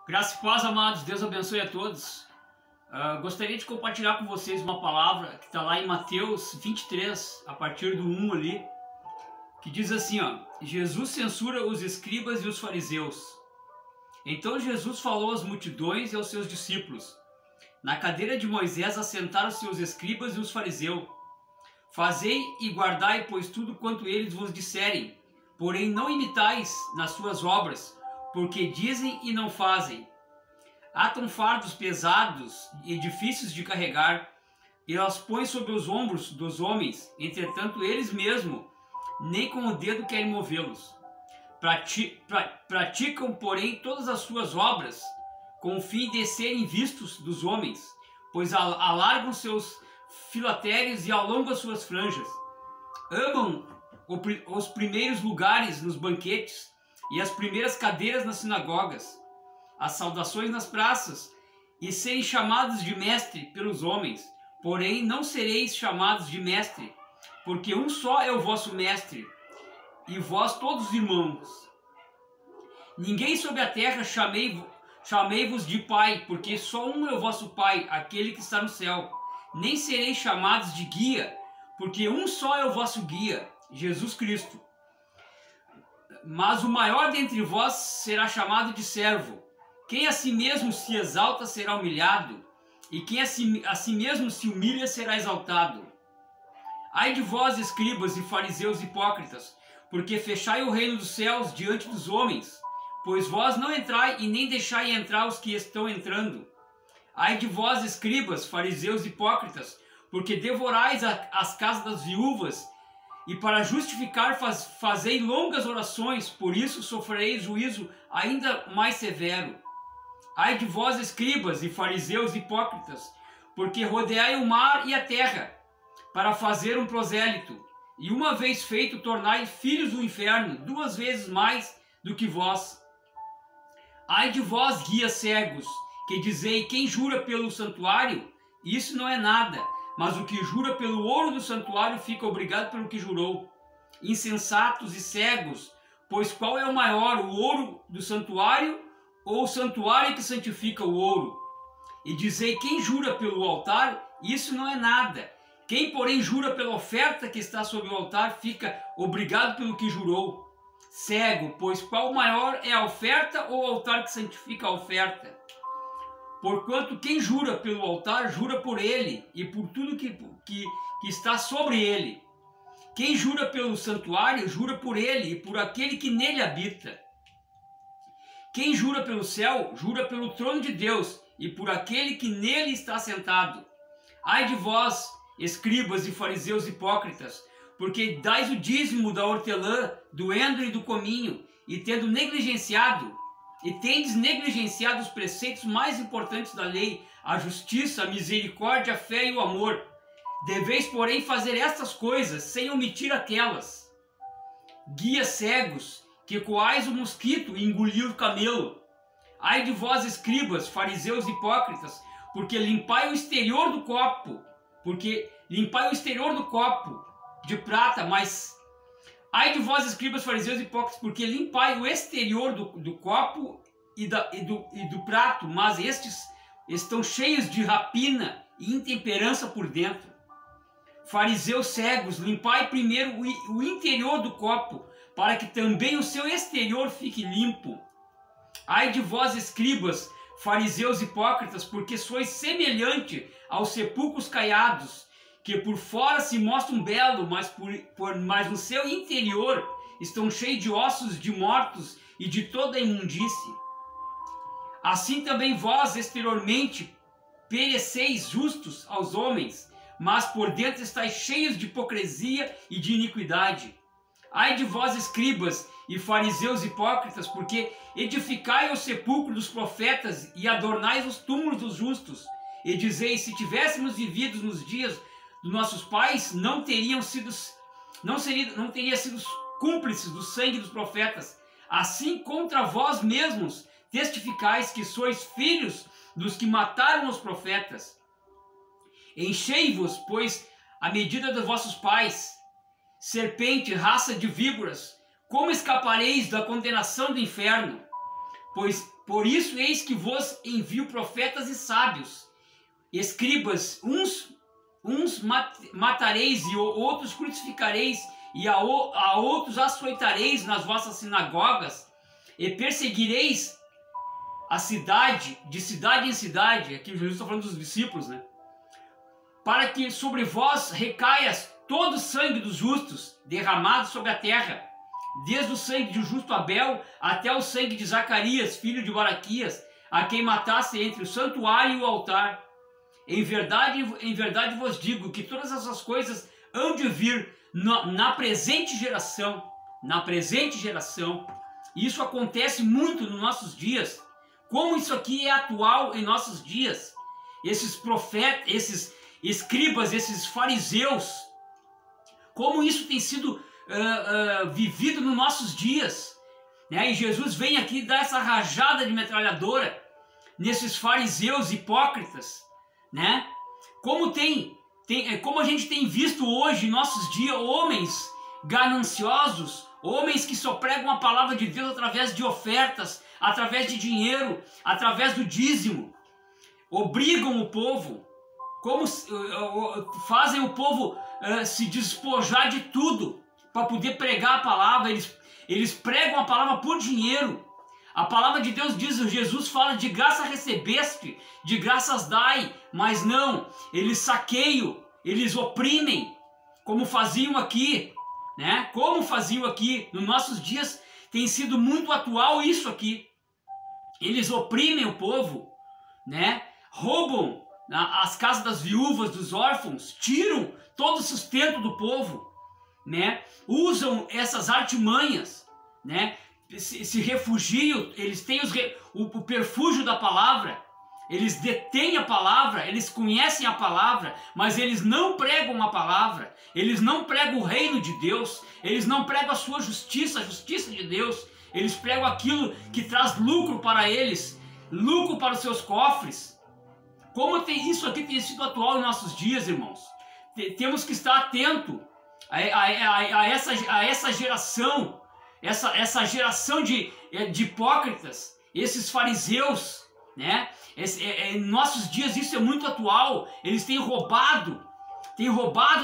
Graça e paz, amados. Deus abençoe a todos. Gostaria de compartilhar com vocês uma palavra que está lá em Mateus 23, a partir do 1 ali, que diz assim, ó: Jesus censura os escribas e os fariseus. Então Jesus falou às multidões e aos seus discípulos: na cadeira de Moisés assentaram-se os escribas e os fariseus. Fazei e guardai, pois, tudo quanto eles vos disserem, porém não imitais nas suas obras, porque dizem e não fazem. Atam fardos pesados e difíceis de carregar, e os põem sobre os ombros dos homens, entretanto eles mesmos nem com o dedo querem movê-los. Praticam, porém, todas as suas obras, com o fim de serem vistos dos homens, pois alargam seus filatérios e alongam as suas franjas. Amam os primeiros lugares nos banquetes e as primeiras cadeiras nas sinagogas, as saudações nas praças, e serem chamados de mestre pelos homens. Porém não sereis chamados de mestre, porque um só é o vosso mestre, e vós todos irmãos. Ninguém sobre a terra chamei-vos de pai, porque só um é o vosso pai, aquele que está no céu. Nem sereis chamados de guia, porque um só é o vosso guia, Jesus Cristo. Mas o maior dentre vós será chamado de servo. Quem a si mesmo se exalta será humilhado, e quem a si mesmo se humilha será exaltado. Ai de vós, escribas e fariseus hipócritas, porque fechai o reino dos céus diante dos homens, pois vós não entrai e nem deixai entrar os que estão entrando. Ai de vós, escribas, fariseus hipócritas, porque devorais as casas das viúvas, e para justificar fazei longas orações, por isso sofrereis juízo ainda mais severo. Ai de vós, escribas e fariseus hipócritas, porque rodeai o mar e a terra, para fazer um prosélito, e uma vez feito tornai filhos do inferno, 2 vezes mais do que vós. Ai de vós, guias cegos, que dizei: quem jura pelo santuário, isso não é nada, mas o que jura pelo ouro do santuário fica obrigado pelo que jurou. Insensatos e cegos, pois qual é o maior, o ouro do santuário ou o santuário que santifica o ouro? E dizei: quem jura pelo altar, isso não é nada. Quem, porém, jura pela oferta que está sobre o altar, fica obrigado pelo que jurou. Cego, pois qual maior é a oferta ou o altar que santifica a oferta? Porquanto quem jura pelo altar, jura por ele e por tudo que está sobre ele. Quem jura pelo santuário, jura por ele e por aquele que nele habita. Quem jura pelo céu, jura pelo trono de Deus e por aquele que nele está sentado. Ai de vós, escribas e fariseus hipócritas, porque dais o dízimo da hortelã, do endro e do cominho, e tendes negligenciado os preceitos mais importantes da lei, a justiça, a misericórdia, a fé e o amor. Deveis, porém, fazer estas coisas, sem omitir aquelas. Guias cegos, que coais o mosquito e engolir o camelo. Ai de vós, escribas, fariseus hipócritas, porque limpai o exterior do copo, de prata, mas... Ai de vós, escribas, fariseus hipócritas, porque limpai o exterior do copo e do prato, mas estes estão cheios de rapina e intemperança por dentro. Fariseus cegos, limpai primeiro o interior do copo, para que também o seu exterior fique limpo. Ai de vós, escribas, fariseus hipócritas, porque sois semelhante aos sepulcros caiados, que por fora se mostram belos, mas no seu interior estão cheios de ossos de mortos e de toda a imundície. Assim também vós exteriormente pereceis justos aos homens, mas por dentro estáis cheios de hipocrisia e de iniquidade. Ai de vós, escribas e fariseus hipócritas, porque edificai o sepulcro dos profetas e adornais os túmulos dos justos, e dizeis: se tivéssemos vivido nos dias dos nossos pais, não teria sido cúmplices do sangue dos profetas. Assim contra vós mesmos testificais que sois filhos dos que mataram os profetas. Enchei-vos, pois, a medida dos vossos pais. Serpente, raça de víboras, como escapareis da condenação do inferno? Por isso eis que vos envio profetas e sábios, escribas, uns matareis e outros crucificareis, e a outros açoitareis nas vossas sinagogas, e perseguireis a cidade, de cidade em cidade. Aqui Jesus está falando dos discípulos, né? Para que sobre vós recaia todo o sangue dos justos, derramado sobre a terra, desde o sangue do justo Abel até o sangue de Zacarias, filho de Baraquias, a quem matasse entre o santuário e o altar. Em verdade vos digo que todas essas coisas hão de vir na presente geração. Na presente geração. Isso acontece muito nos nossos dias. Como isso aqui é atual em nossos dias. Esses profetas, esses escribas, esses fariseus, como isso tem sido vivido nos nossos dias, né? E Jesus vem aqui dar essa rajada de metralhadora nesses fariseus hipócritas, né? Como a gente tem visto hoje em nossos dias homens gananciosos, homens que só pregam a palavra de Deus através de ofertas, através de dinheiro, através do dízimo, obrigam o povo, fazem o povo se despojar de tudo para poder pregar a palavra. Eles pregam a palavra por dinheiro. A palavra de Deus diz, Jesus fala, de graça recebeste, de graças dai, mas não, eles saqueiam, eles oprimem, como faziam aqui, né? Como faziam aqui, nos nossos dias tem sido muito atual isso aqui. Eles oprimem o povo, né? Roubam as casas das viúvas, dos órfãos, tiram todo o sustento do povo, né? Usam essas artimanhas, né? Se refugiam, eles têm o perfúgio da palavra, eles detêm a palavra, eles conhecem a palavra, mas eles não pregam a palavra, eles não pregam o reino de Deus, eles não pregam a sua justiça, a justiça de Deus, eles pregam aquilo que traz lucro para eles, lucro para os seus cofres. Como isso aqui tem sido atual em nossos dias, irmãos. Temos que estar atento a essa geração, essa geração de hipócritas, esses fariseus, né? Em nossos dias isso é muito atual. Eles têm roubado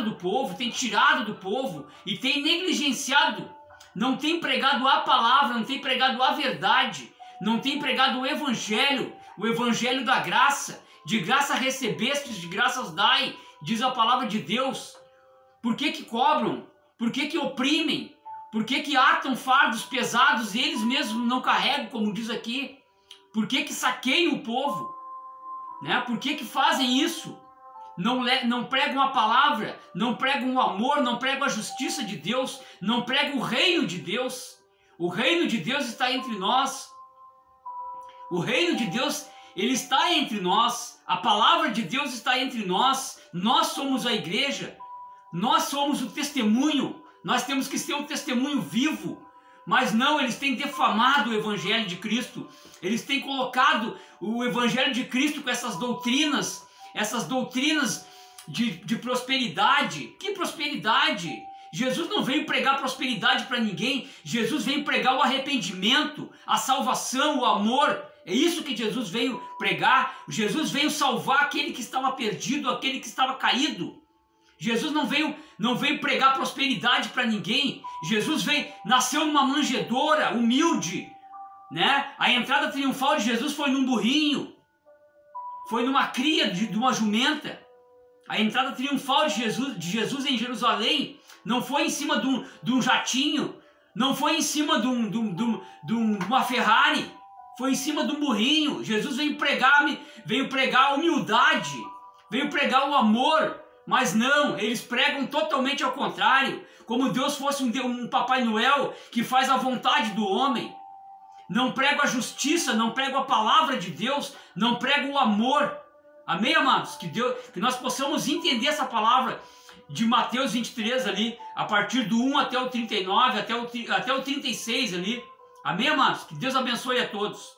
do povo, têm tirado do povo e têm negligenciado, não têm pregado a palavra, não têm pregado a verdade, não têm pregado o evangelho da graça. De graça recebestes, de graças dai, diz a palavra de Deus. Por que cobram? Por que oprimem? Por que atam fardos pesados e eles mesmos não carregam, como diz aqui? Por que saqueiam o povo? Né? Por que fazem isso? Não pregam a palavra, não pregam o amor, não pregam a justiça de Deus, não pregam o reino de Deus. O reino de Deus está entre nós. O reino de Deus, ele está entre nós. A palavra de Deus está entre nós. Nós somos a igreja. Nós somos o testemunho. Nós temos que ser um testemunho vivo. Mas não, eles têm defamado o evangelho de Cristo. Eles têm colocado o evangelho de Cristo com essas doutrinas de prosperidade. Que prosperidade? Jesus não veio pregar prosperidade para ninguém. Jesus veio pregar o arrependimento, a salvação, o amor. É isso que Jesus veio pregar. Jesus veio salvar aquele que estava perdido, aquele que estava caído. Jesus não veio pregar prosperidade para ninguém. Jesus nasceu numa manjedoura humilde, né? A entrada triunfal de Jesus foi num burrinho, foi numa cria de uma jumenta. A entrada triunfal de Jesus em Jerusalém não foi em cima de um jatinho, não foi em cima de uma Ferrari, foi em cima de um burrinho. Jesus veio pregar a humildade, veio pregar o amor. Mas não, eles pregam totalmente ao contrário, como Deus fosse um Papai Noel que faz a vontade do homem. Não pregam a justiça, não pregam a palavra de Deus, não pregam o amor. Amém, amados? Que nós possamos entender essa palavra de Mateus 23 ali, a partir do 1 até o 39, até o 36 ali. Amém, amados? Que Deus abençoe a todos.